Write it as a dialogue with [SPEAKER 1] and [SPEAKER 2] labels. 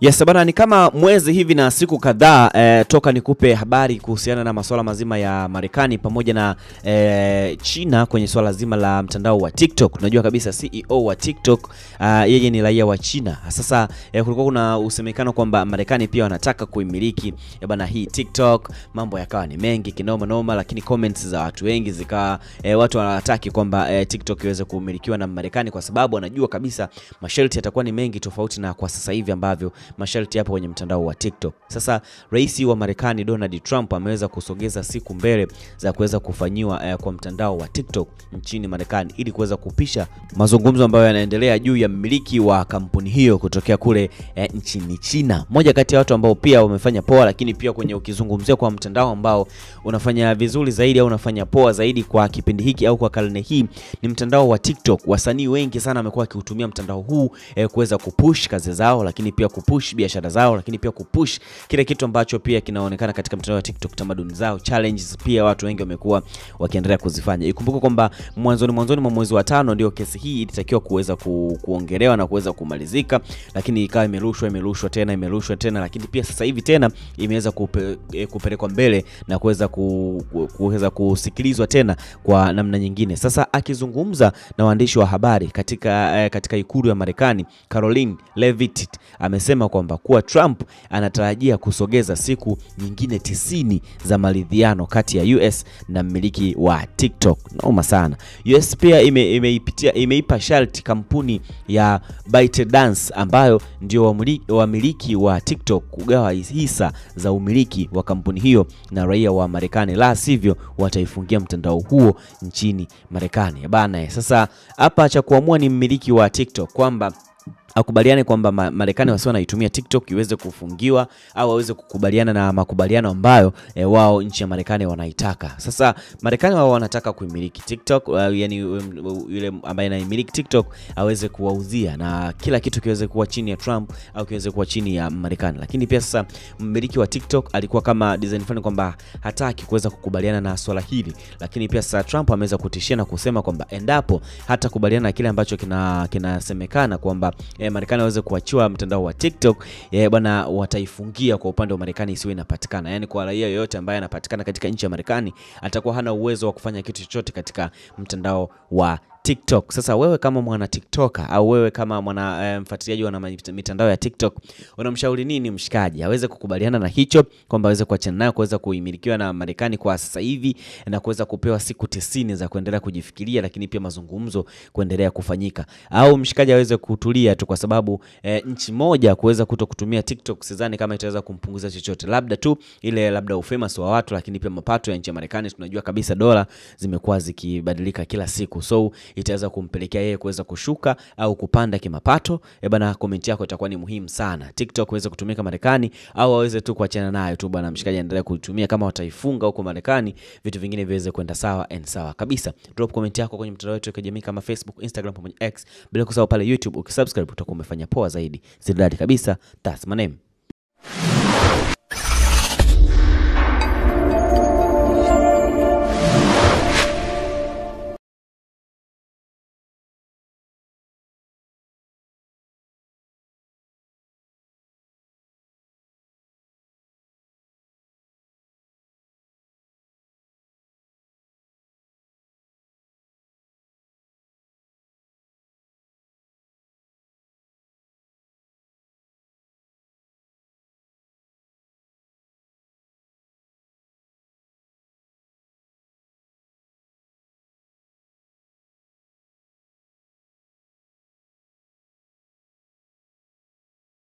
[SPEAKER 1] Yes bana, ni kama mwezi hivi na siku kadhaa toka nikupe habari kuhusiana na masuala mazima ya Marekani pamoja na China kwenye swala zima la mtandao wa TikTok. Unajua kabisa CEO wa TikTok yeye ni raia wa China. Sasa kulikuwa kuna usemekano kwamba Marekani pia wanataka kuimiliki bana hii TikTok. Mambo yakawa ni mengi kinoma noma, lakini comments za watu wengi zikawa watu wanataka kwamba TikTok iweze kumilikiwa na Marekani kwa sababu wanajua kabisa masharti yatakuwa ni mengi tofauti na kwa sasa hivi ambavyo masharti hapo kwenye mtandao wa TikTok. Sasa rais wa Marekani Donald Trump ameweza kusogeza siku mbele za kuweza kufanyiwa kwa mtandao wa TikTok nchini Marekani ili kuweza kupisha mazungumzo ambayo yanaendelea juu ya mmiliki wa kampuni hiyo kutokea kule nchini China. Moja kati ya watu ambao pia wamefanya poa, lakini pia kwenye ukizungumzia kwa mtandao ambao unafanya vizuri zaidi au unafanya poa zaidi kwa kipindi hiki au kwa karne hii ni mtandao wa TikTok. Wasanii wengi sana wamekuwa wakiutumia mtandao huu kuweza kupush kazi zao, lakini pia kupush biashara zao, lakini pia kupush kile kitu ambacho pia kinaonekana katika mtandao wa TikTok, tamaduni zao, challenges pia watu wengi wamekuwa wakiendelea kuzifanya. Ikumbuke kwamba mwanzoni mwa mwezi wa 5 ndio kesi hii ilitakiwa kuweza kuongelewa na kuweza kumalizika, lakini ikawa imerushwa tena, lakini pia sasa hivi tena imeweza kupelekwa mbele na kuweza kusikilizwa tena kwa namna nyingine. Sasa akizungumza na waandishi wa habari katika ikulu ya Marekani, Karoline Leavitt amesema kwamba kuwa Trump anatarajia kusogeza siku nyingine 90 za maridhiano kati ya US na mmiliki wa TikTok. Naoma sana. US pia imeipa sharti kampuni ya ByteDance ambayo ndio wamiliki wa TikTok kugawa hisa za umiliki wa kampuni hiyo na raia wa Marekani, la sivyo wataifungia mtandao huo nchini Marekani. Bana, sasa hapa cha kuamua ni mmiliki wa TikTok kwamba akubaliane kwamba Marekani wasio wanaitumia TikTok iweze kufungiwa au waweze kukubaliana na makubaliano ambayo wao nchi ya Marekani wanaitaka. Sasa Marekani wao wanataka kuimiliki TikTok, yani yule ambaye anaimiliki TikTok aweze kuwauzia na kila kitu kiweze kuwa chini ya Trump au kiweze kuwa chini ya Marekani. Lakini pia sasa mmiliki wa TikTok alikuwa kama design fulani kwamba hataki kuweza kukubaliana na swala hili, lakini pia sasa Trump ameweza kutishia na kusema kwamba endapo hata kubaliana na kile ambacho kinasemekana kwamba Marekani waweze kuachiwa mtandao wa TikTok, bwana wataifungia kwa upande wa Marekani isiwe inapatikana. Yani kwa raia yoyote ambaye anapatikana katika nchi ya Marekani atakuwa hana uwezo wa kufanya kitu chochote katika mtandao wa TikTok. Sasa wewe kama mwana TikToker au wewe kama mwana mfuatiliaji wa mitandao ya TikTok, unamshauri nini mshikaji? Aweze kukubaliana na hicho kwamba aweze kuachana nayo, kuweza kuimilikiwa na Marekani kwa sasa hivi na kuweza kupewa siku 90 za kuendelea kujifikiria, lakini pia mazungumzo kuendelea kufanyika, au mshikaji aweze kutulia tu kwa sababu nchi moja kuweza kutokutumia TikTok sidhani kama itaweza kumpunguza chochote, labda tu labda ufamous wa watu, lakini pia mapato ya nchi ya Marekani tunajua kabisa dola zimekuwa zikibadilika kila siku, so itaweza kumpelekea yeye kuweza kushuka au kupanda kimapato. Bana, comment yako itakuwa ni muhimu sana. TikTok iweze kutumika Marekani au waweze tu kuachana nayo tu bana, mshikaji endelea kuitumia. Kama wataifunga huko Marekani, vitu vingine viweze kwenda sawa sawa kabisa. Drop comment yako kwenye mtandao wetu wa kijamii kama Facebook, Instagram pamoja X, bila kusahau pale YouTube ukisubscribe utakuwa umefanya poa zaidi. Zidadi kabisa. That's my name.